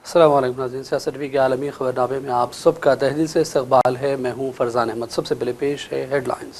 السلام علیکم ناظرین، سیاست ٹی وی کے عالمی خبرنامے میں آپ سب کا تہہ دل سے استقبال ہے۔ میں ہوں فرزان احمد۔ سب سے پہلے پیش ہے ہیڈ لائنز۔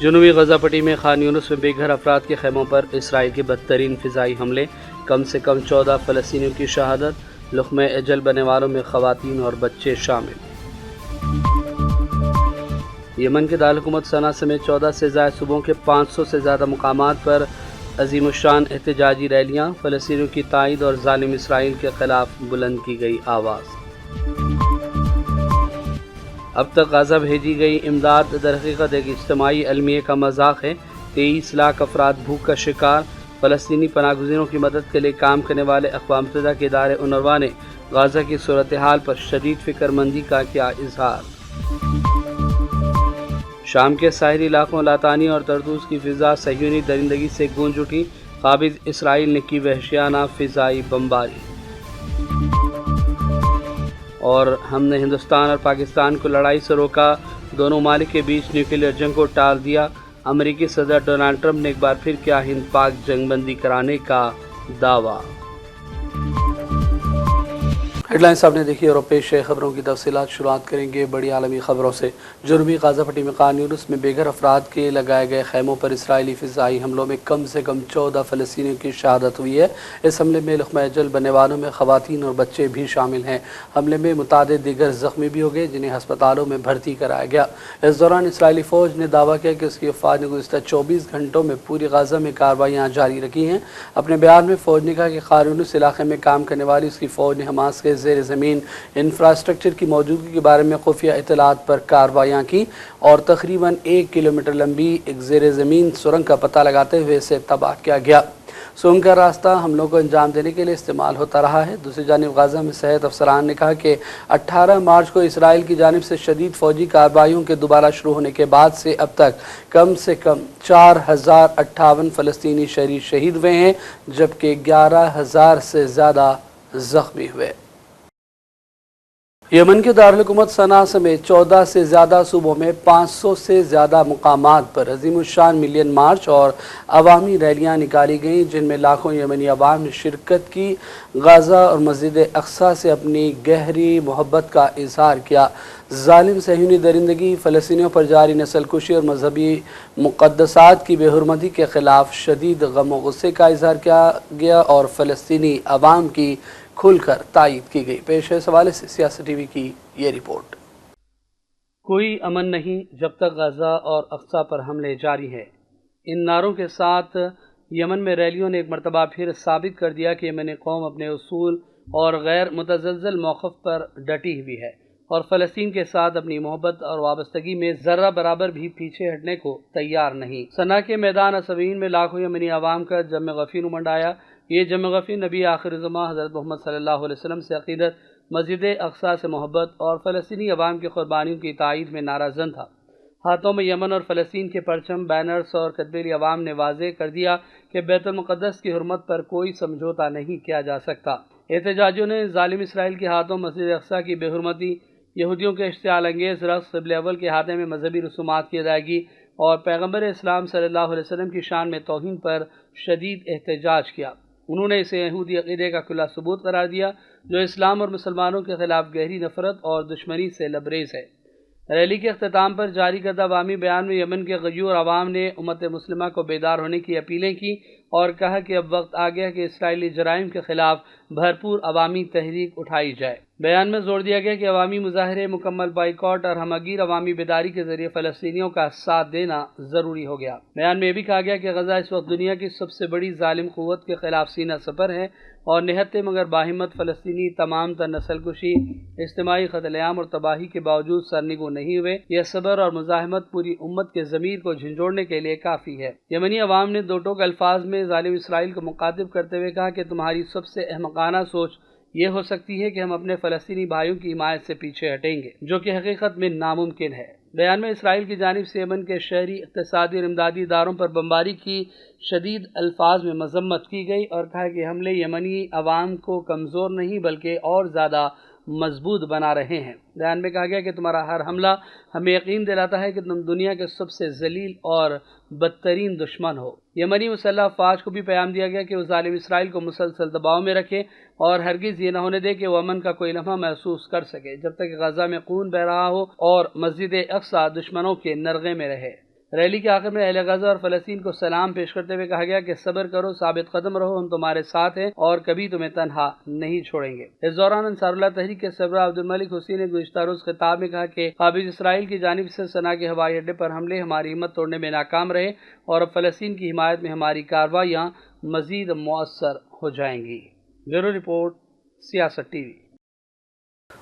جنوبی غزہ پٹی میں خان یونس میں بے گھر افراد کے خیموں پر اسرائیل کے بدترین فضائی حملے، کم سے کم 14 فلسطینیوں کی شہادت، لقمہ اجل بننے والوں میں خواتین اور بچے شامل۔ یمن کے دارالحکومت صنعا سمیت 14 سے زائد صوبوں کے 500 سے زیادہ مقامات پر عظیم الشان احتجاجی ریلیاں، فلسطینیوں کی تائید اور ظالم اسرائیل کے خلاف بلند کی گئی آواز۔ اب تک غزہ بھیجی گئی امداد در حقیقت ایک اجتماعی المیہ کا مذاق ہے۔ 23 لاکھ افراد بھوک کا شکار۔ فلسطینی پناہ گزینوں کی مدد کے لیے کام کرنے والے اقوام متحدہ کے ادارے اونروا نے غزہ کی صورتحال پر شدید فکر مندی کا کیا اظہار۔ شام کے ساحلی علاقوں لاتانی اور طرطوس کی فضا صہیونی درندگی سے گونج اٹھی۔ قابض اسرائیل نے کی وحشیانہ فضائی بمباری۔ اور ہم نے ہندوستان اور پاکستان کو لڑائی سے روکا، دونوں ممالک کے بیچ نیوکلیئر جنگ کو ٹال دیا۔ امریکی صدر ڈونلڈ ٹرمپ نے ایک بار پھر کیا ہند پاک جنگ بندی کرانے کا دعویٰ۔ ہیڈ لائنز آپ نے دیکھی اور پیش ہے خبروں کی تفصیلات۔ شروعات کریں گے بڑی عالمی خبروں سے۔ جنوبی غزہ پٹی میں خان یونس میں بے گھر افراد کے لگائے گئے خیموں پر اسرائیلی فضائی حملوں میں کم سے کم 14 فلسطینیوں کی شہادت ہوئی ہے۔ اس حملے میں لقمہ اجل بننے والوں میں خواتین اور بچے بھی شامل ہیں۔ حملے میں متعدد دیگر زخمی بھی ہو گئے، جنہیں ہسپتالوں میں بھرتی کرایا گیا۔ اس دوران اسرائیلی فوج نے دعویٰ کیا کہ اس کی افواج نے گزشتہ 24 گھنٹوں میں پوری غزہ میں کارروائیاں جاری رکھی ہیں۔ اپنے بیان میں فوج نے کہا کہ خان یونس علاقے میں کام کرنے والی اس کی فوج نے حماس کے زیر زمین انفراسٹرکچر کی موجودگی کے بارے میں خفیہ اطلاعات پر کارروائیاں کی اور تقریباً 1 کلومیٹر لمبی ایک زیر زمین سرنگ کا پتہ لگاتے ہوئے اسے تباہ کیا گیا۔ سرنگ کا راستہ حملوں کو انجام دینے کے لیے استعمال ہوتا رہا ہے۔ دوسری جانب غزہ میں صحت افسران نے کہا کہ 18 مارچ کو اسرائیل کی جانب سے شدید فوجی کارروائیوں کے دوبارہ شروع ہونے کے بعد سے اب تک کم سے کم 4058 فلسطینی شہری شہید ہوئے ہیں، جبکہ 11,000 سے زیادہ زخمی ہوئے۔ یمن کے دارالحکومت صنعا سمیت 14 سے زیادہ صوبوں میں 500 سے زیادہ مقامات پر عظیم الشان ملین مارچ اور عوامی ریلیاں نکالی گئیں، جن میں لاکھوں یمنی عوام نے شرکت کی۔ غزہ اور مسجد اقصی سے اپنی گہری محبت کا اظہار کیا۔ ظالم صہیونی درندگی، فلسطینیوں پر جاری نسل کشی اور مذہبی مقدسات کی بے حرمتی کے خلاف شدید غم و غصے کا اظہار کیا گیا اور فلسطینی عوام کی کھل کر تائید کی گئی۔ پیش ہے اس حوالے سے سیاست ٹی وی کی یہ رپورٹ۔ کوئی امن نہیں جب تک غزہ اور اقصی پر حملے جاری ہیں۔ ان نعروں کے ساتھ یمن میں ریلیوں نے ایک مرتبہ پھر ثابت کر دیا کہ یمنی قوم اپنے اصول اور غیر متزلزل موقف پر ڈٹی ہوئی ہے اور فلسطین کے ساتھ اپنی محبت اور وابستگی میں ذرہ برابر بھی پیچھے ہٹنے کو تیار نہیں۔ صنعا کے میدان عصبین میں لاکھوں یمنی عوام کا جم غفیر امنڈ آیا۔ یہ جم غفیر نبی آخر زماں حضرت محمد صلی اللہ علیہ وسلم سے عقیدت، مسجد اقصی سے محبت اور فلسطینی عوام کی قربانیوں کی تائید میں نعرہ زن تھا۔ ہاتھوں میں یمن اور فلسطین کے پرچم، بینرز اور کتبے عوام نے واضح کر دیا کہ بیت المقدس کی حرمت پر کوئی سمجھوتہ نہیں کیا جا سکتا۔ احتجاجیوں نے ظالم اسرائیل کے ہاتھوں مسجد اقصی کی بے حرمتی، یہودیوں کے اشتعال انگیز رقص، قبلہ اول کے احاطے میں مذہبی رسومات کی ادائیگی اور پیغمبر اسلام صلی اللہ علیہ وسلم کی شان میں توہین پر شدید احتجاج کیا۔ انہوں نے اسے یہودی عقیدے کا کھلا ثبوت قرار دیا جو اسلام اور مسلمانوں کے خلاف گہری نفرت اور دشمنی سے لبریز ہے۔ ریلی کے اختتام پر جاری کردہ عوامی بیان میں یمن کے غیور عوام نے امت مسلمہ کو بیدار ہونے کی اپیلیں کی اور کہا کہ اب وقت آ گیا کہ اسرائیلی جرائم کے خلاف بھرپور عوامی تحریک اٹھائی جائے۔ بیان میں زور دیا گیا کہ عوامی مظاہرے، مکمل بائیکاٹ اور ہمگیر عوامی بیداری کے ذریعے فلسطینیوں کا ساتھ دینا ضروری ہو گیا۔ بیان میں یہ بھی کہا گیا کہ غزہ اس وقت دنیا کی سب سے بڑی ظالم قوت کے خلاف سینہ سپر ہے اور نہتے مگر باہمت فلسطینی تمام تر نسل کشی، اجتماعی قتل عام اور تباہی کے باوجود سرنگوں نہیں ہوئے۔ یہ صبر اور مزاحمت پوری امت کے ضمیر کو جھنجھوڑنے کے لیے کافی ہے۔ یمنی عوام نے دو ٹوک الفاظ میں ظالم اسرائیل کو مخاطب کرتے ہوئے کہا کہ تمہاری سب سے احمقانہ سوچ یہ ہو سکتی ہے کہ ہم اپنے فلسطینی بھائیوں کی حمایت سے پیچھے ہٹیں گے، جو کہ حقیقت میں ناممکن ہے۔ بیان میں اسرائیل کی جانب سے یمن کے شہری، اقتصادی اور امدادی اداروں پر بمباری کی شدید الفاظ میں مذمت کی گئی اور کہا کہ حملے یمنی عوام کو کمزور نہیں بلکہ اور زیادہ مضبوط بنا رہے ہیں۔ بیان میں کہا گیا کہ تمہارا ہر حملہ ہمیں یقین دلاتا ہے کہ تم دنیا کے سب سے ذلیل اور بدترین دشمن ہو۔ یمنی مسلح افواج کو بھی پیغام دیا گیا کہ وہ ظالم اسرائیل کو مسلسل دباؤ میں رکھے اور ہرگز یہ نہ ہونے دے کہ وہ امن کا کوئی لمحہ محسوس کر سکے جب تک کہ غزہ میں خون بہ رہا ہو اور مسجد اقصی دشمنوں کے نرغے میں رہے۔ ریلی کے آخر میں اہل غزہ اور فلسطین کو سلام پیش کرتے ہوئے کہا گیا کہ صبر کرو، ثابت قدم رہو، ہم تمہارے ساتھ ہیں اور کبھی تمہیں تنہا نہیں چھوڑیں گے۔ اس دوران انصار اللہ تحریک کے سربراہ عبدالملک حسین نے گزشتہ روز خطاب میں کہا کہ قابض اسرائیل کی جانب سے صنعاء کے ہوائی اڈے پر حملے ہماری ہمت توڑنے میں ناکام رہے اور اب فلسطین کی حمایت میں ہماری کارروائیاں مزید مؤثر ہو جائیں گی۔ بیورو رپورٹ، سیاست ٹی وی۔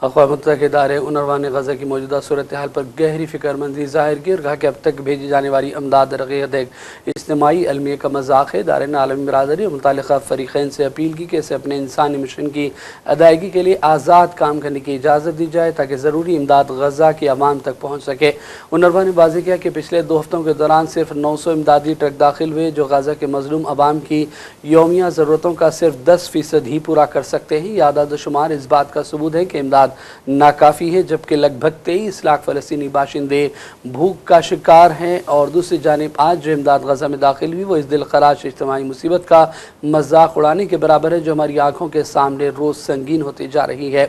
اقوام متحدہ کے ادارے اونروا نے غزہ کی موجودہ صورتحال پر گہری فکر مندی ظاہر کی اور کہا کہ اب تک بھیجی جانے والی امداد درغیت ایک اجتماعی المیہ کا مذاق ہے۔ ادارے نے عالمی برادری اور متعلقہ فریقین سے اپیل کی کہ اسے اپنے انسانی مشن کی ادائیگی کے لیے آزاد کام کرنے کی اجازت دی جائے تاکہ ضروری امداد غزہ کی عوام تک پہنچ سکے۔ اونروا نے واضح کیا کہ پچھلے 2 ہفتوں کے دوران صرف 900 امدادی ٹرک داخل ہوئے جو غزہ کے مظلوم عوام کی یومیہ ضرورتوں کا صرف 10% ہی پورا کر سکتے ہیں۔ یہ اعداد و شمار اس بات کا ثبوت ہے کہ امداد ناکافی ہے جبکہ لگ بھگ 23 لاکھ فلسطینی باشندے بھوک کا شکار ہیں، اور دوسری جانب آج جو امداد غزہ میں داخل ہوئی وہ اس دل خراش اجتماعی مصیبت کا مذاق اڑانے کے برابر ہے جو ہماری آنکھوں کے سامنے روز سنگین ہوتی جا رہی ہے۔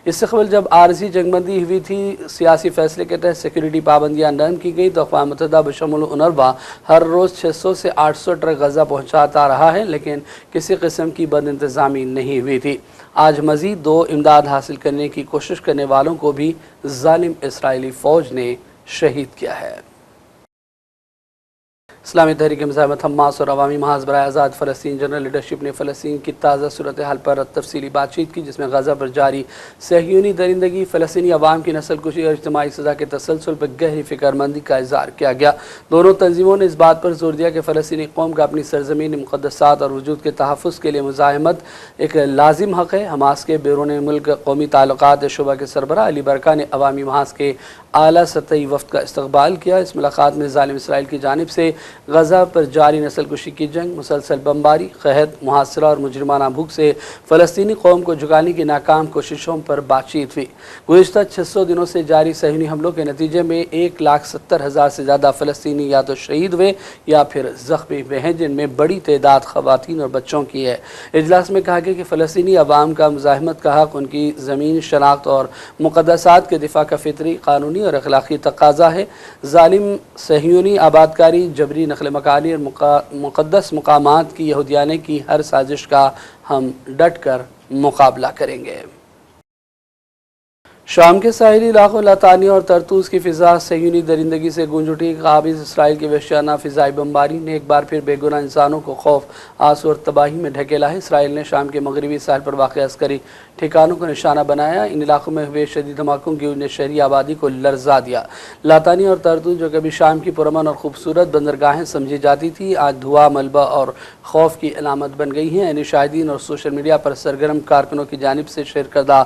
اس سے قبل جب عارضی جنگ بندی ہوئی تھی، سیاسی فیصلے کے تحت سیکیورٹی پابندیاں نرم کی گئی تو اقوام متحدہ بشمول اونروا ہر روز 600 سے 800 ٹرک غزہ پہنچاتا رہا ہے، لیکن کسی قسم کی بد انتظامی نہیں ہوئی تھی۔ آج مزید 2 امداد حاصل کرنے کی کوشش کرنے والوں کو بھی ظالم اسرائیلی فوج نے شہید کیا ہے۔ اسلامی تحریک مزاحمت حماس اور عوامی محاذ برائے آزاد فلسطین جنرل لیڈرشپ نے فلسطین کی تازہ صورتحال پر تفصیلی بات چیت کی جس میں غزہ پر جاری صہیونی درندگی، فلسطینی عوام کی نسل کشی اور اجتماعی سزا کے تسلسل پر گہری فکر مندی کا اظہار کیا گیا۔ دونوں تنظیموں نے اس بات پر زور دیا کہ فلسطینی قوم کا اپنی سرزمین، مقدسات اور وجود کے تحفظ کے لیے مزاحمت ایک لازم حق ہے۔ حماس کے بیرون ملک قومی تعلقات شعبہ کے سربراہ علی برکا نے عوامی محاذ کے اعلیٰ سطحی وفد کا استقبال کیا۔ اس ملاقات میں ظالم اسرائیل کی جانب سے غزہ پر جاری نسل کشی کی جنگ، مسلسل بمباری، قحط، محاصرہ اور مجرمانہ بھوک سے فلسطینی قوم کو جھکانے کی ناکام کوششوں پر بات چیت ہوئی۔ گزشتہ 600 دنوں سے جاری صہیونی حملوں کے نتیجے میں 1,70,000 سے زیادہ فلسطینی یا تو شہید ہوئے یا پھر زخمی ہوئے ہیں، جن میں بڑی تعداد خواتین اور بچوں کی ہے۔ اجلاس میں کہا گیا کہ فلسطینی عوام کا مزاحمت کا حق ان کی زمین، شناخت اور مقدسات کے دفاع کا فطری، قانونی اور اخلاقی تقاضا ہے۔ ظالم صہیونی آبادکاری، جبری نقل مکانی اور مقدس مقامات کی یہودیانے کی ہر سازش کا ہم ڈٹ کر مقابلہ کریں گے۔ شام کے ساحلی علاقوں لاتانیہ اور طرطوس کی فضا صہیونی درندگی سے گونج اٹھی۔ قابض اسرائیل کی وحشیانہ فضائی بمباری نے ایک بار پھر بے گناہ انسانوں کو خوف، آنسو اور تباہی میں ڈھکیلا ہے۔ اسرائیل نے شام کے مغربی ساحل پر واقع عسکری ٹھکانوں کو نشانہ بنایا۔ ان علاقوں میں ہوئے شدید دھماکوں کی نے شہری آبادی کو لرزا دیا۔ لاتانیہ اور طرطوس جو کبھی شام کی پرامن اور خوبصورت بندرگاہیں سمجھی جاتی تھی، آج دھواں، ملبہ اور خوف کی علامت بن گئی ہیں۔ یعنی شاہدین اور سوشل میڈیا پر سرگرم کارکنوں کی جانب سے شیئر کردہ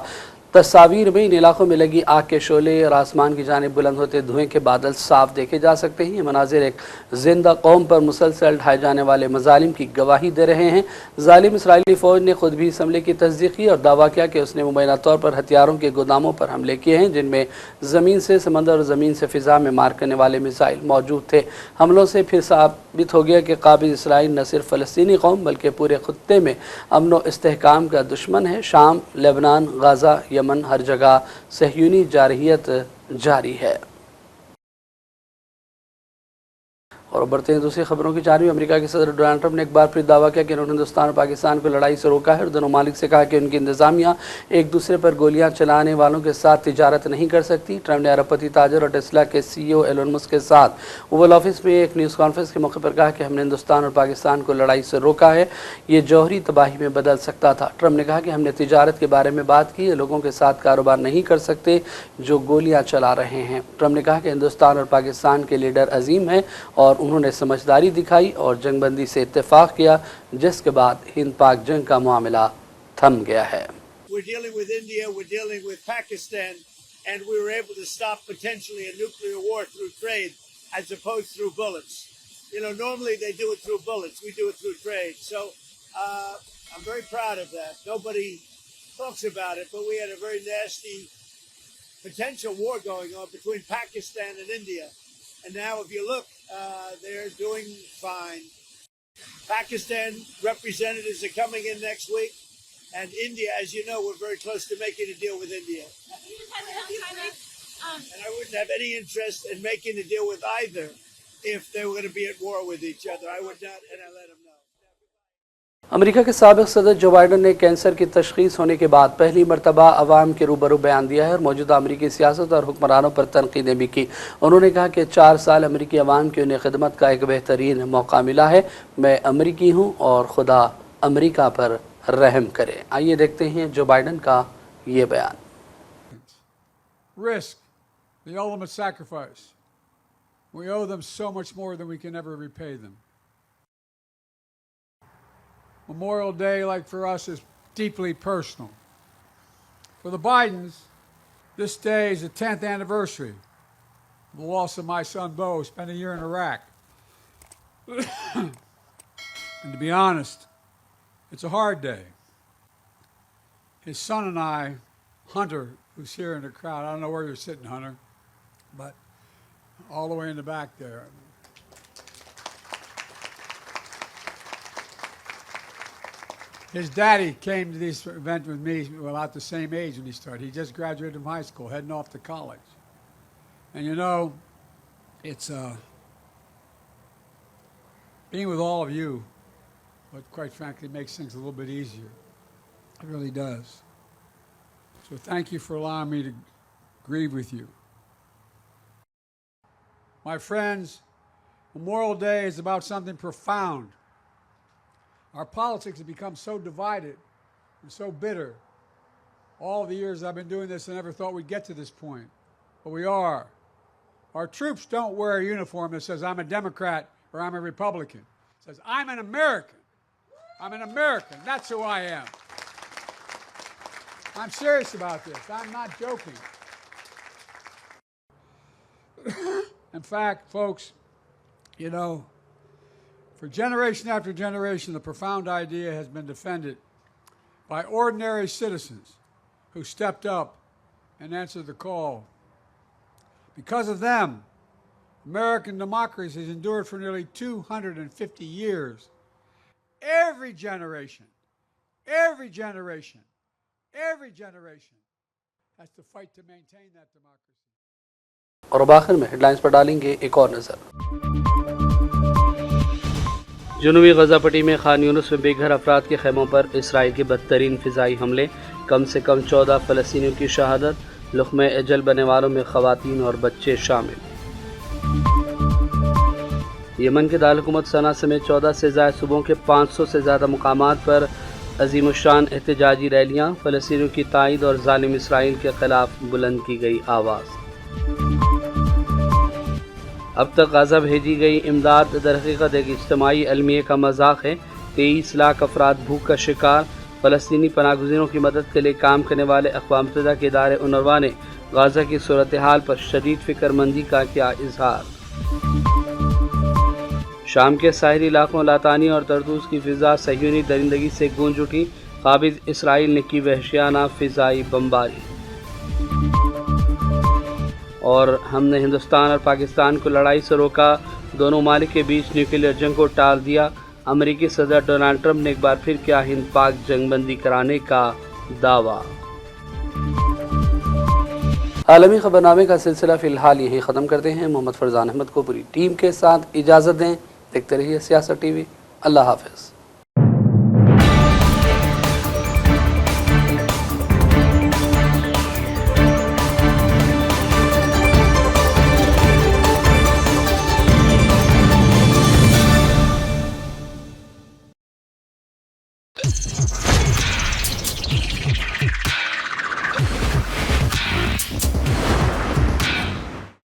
تصاویر میں ان علاقوں میں لگی آگ کے شعلے اور آسمان کی جانب بلند ہوتے دھوئیں کے بادل صاف دیکھے جا سکتے ہیں۔ یہ مناظر ایک زندہ قوم پر مسلسل ڈھائے جانے والے مظالم کی گواہی دے رہے ہیں۔ ظالم اسرائیلی فوج نے خود بھی اس حملے کی تصدیق کی اور دعویٰ کیا کہ اس نے مبینہ طور پر ہتھیاروں کے گوداموں پر حملے کیے ہیں، جن میں زمین سے سمندر اور زمین سے فضا میں مار کرنے والے میزائل موجود تھے۔ حملوں سے پھر ثابت ہو گیا کہ قابض اسرائیل نہ صرف فلسطینی قوم بلکہ پورے خطے میں امن و استحکام کا دشمن ہے۔ شام، لبنان، غزہ، یمن، ہر جگہ صہیونی جارحیت جاری ہے۔ اور بڑھتے ہیں دوسری خبروں کی جانب۔ امریکہ کے صدر ڈونلڈ ٹرمپ نے ایک بار پھر دعویٰ کیا کہ انہوں نے ہندوستان اور پاکستان کو لڑائی سے روکا ہے اور دونوں ممالک سے کہا کہ ان کی انتظامیہ ایک دوسرے پر گولیاں چلانے والوں کے ساتھ تجارت نہیں کر سکتی۔ ٹرمپ نے ارب پتی تاجر اور ٹیسلا کے CEO ایلن مسک کے ساتھ اوول آفس میں ایک نیوز کانفرنس کے موقع پر کہا کہ ہم نے ہندوستان اور پاکستان کو لڑائی سے روکا ہے، یہ جوہری تباہی میں بدل سکتا تھا۔ ٹرمپ نے کہا کہ ہم نے تجارت کے بارے میں بات کی، لوگوں کے ساتھ کاروبار نہیں کر سکتے جو گولیاں چلا رہے ہیں۔ ٹرمپ نے کہا کہ ہندوستان اور پاکستان کے لیڈر عظیم ہیں اور انہوں نے سمجھداری دکھائی اور جنگ بندی سے اتفاق کیا، جس کے بعد ہند پاک جنگ کا معاملہ تھم گیا ہے۔ We're dealing with India, we're dealing with Pakistan, and we were able to stop potentially a nuclear war through trade as opposed through bullets. You know, normally they do it through bullets, we do it through trade. So I'm very proud of that. Nobody talks about it, but we had a very nasty potential war going on between Pakistan and India. And now if you look, they're doing fine. Pakistan representatives are coming in next week. And India, as you know, we're very close to making a deal with India. And I wouldn't have any interest in making a deal with either if they were going to be at war with each other. I would not, and I let them know. امریکہ کے سابق صدر Joe Biden نے cancer کی تشخیص ہونے کے بعد پہلی مرتبہ عوام کے روبرو بیان دیا ہے اور موجودہ امریکی سیاست اور حکمرانوں پر تنقیدیں بھی کی. انہوں نے کہا کہ 4 سال امریکی عوام کی انہیں خدمت کا ایک بہترین موقع ملا ہے. میں امریکی ہوں اور خدا امریکہ پر رحم کرے. آئیے دیکھتے ہیں جو بائیڈن کا یہ بیان. Risk, the ultimate sacrifice. We owe them so much more than we can ever repay them. Memorial Day, like for us, is deeply personal. For the Bidens, this day is the 10th anniversary of the loss of my son, Bo, who spent a year in Iraq. And to be honest, it's a hard day. His son and I, Hunter, who's here in the crowd, I don't know where you're sitting, Hunter, but all the way in the back there. His daddy came to this event with me about the same age when he started. He just graduated from high school, heading off to college. And you know, it's being with all of you, but quite frankly, makes things a little bit easier. It really does. So thank you for allowing me to grieve with you. My friends, Memorial Day is about something profound. Our politics have become so divided and so bitter. All the years I've been doing this, I never thought we'd get to this point. But we are. Our troops don't wear a uniform that says, I'm a Democrat or I'm a Republican. It says, I'm an American. I'm an American. That's who I am. I'm serious about this. I'm not joking. In fact, folks, you know, for generation after generation, the profound idea has been defended by ordinary citizens who stepped up and answered the call. Because of them, American democracy has endured for nearly 250 years. Every generation has to fight to maintain that democracy. اور اب آخر میں head lines پر ڈالیں گے ایک اور نظر. جنوبی غزہ پٹی میں خان یونس میں بے گھر افراد کے خیموں پر اسرائیل کے بدترین فضائی حملے. کم سے کم 14 فلسطینیوں کی شہادت. لقمہ اجل بننے والوں میں خواتین اور بچے شامل. یمن کے دارالحکومت صنعا سمیت 14 سے زائد صوبوں کے 500 سے زیادہ مقامات پر عظیم الشان احتجاجی ریلیاں. فلسطینیوں کی تائید اور ظالم اسرائیل کے خلاف بلند کی گئی آواز. اب تک غزہ بھیجی گئی امداد در حقیقت ایک اجتماعی المیہ کا مذاق ہے. 23 لاکھ افراد بھوک کا شکار. فلسطینی پناہ گزینوں کی مدد کے لیے کام کرنے والے اقوام متحدہ کے ادارے اونروا نے غزہ کی صورتحال پر شدید فکر مندی کا کیا اظہار. شام کے ساحلی علاقوں لاتانی اور طرطوس کی فضا صہیونی درندگی سے گونج اٹھی. قابض اسرائیل نے کی وحشیانہ فضائی بمباری. اور ہم نے ہندوستان اور پاکستان کو لڑائی سے روکا. دونوں ممالک کے بیچ نیوکلیئر جنگ کو ٹال دیا. امریکی صدر ڈونلڈ ٹرمپ نے ایک بار پھر کیا ہند پاک جنگ بندی کرانے کا دعویٰ. عالمی خبرنامے کا سلسلہ فی الحال یہی ختم کرتے ہیں. محمد فرزان احمد کو پوری ٹیم کے ساتھ اجازت دیں. دیکھتے رہیے سیاست ٹی وی. اللہ حافظ.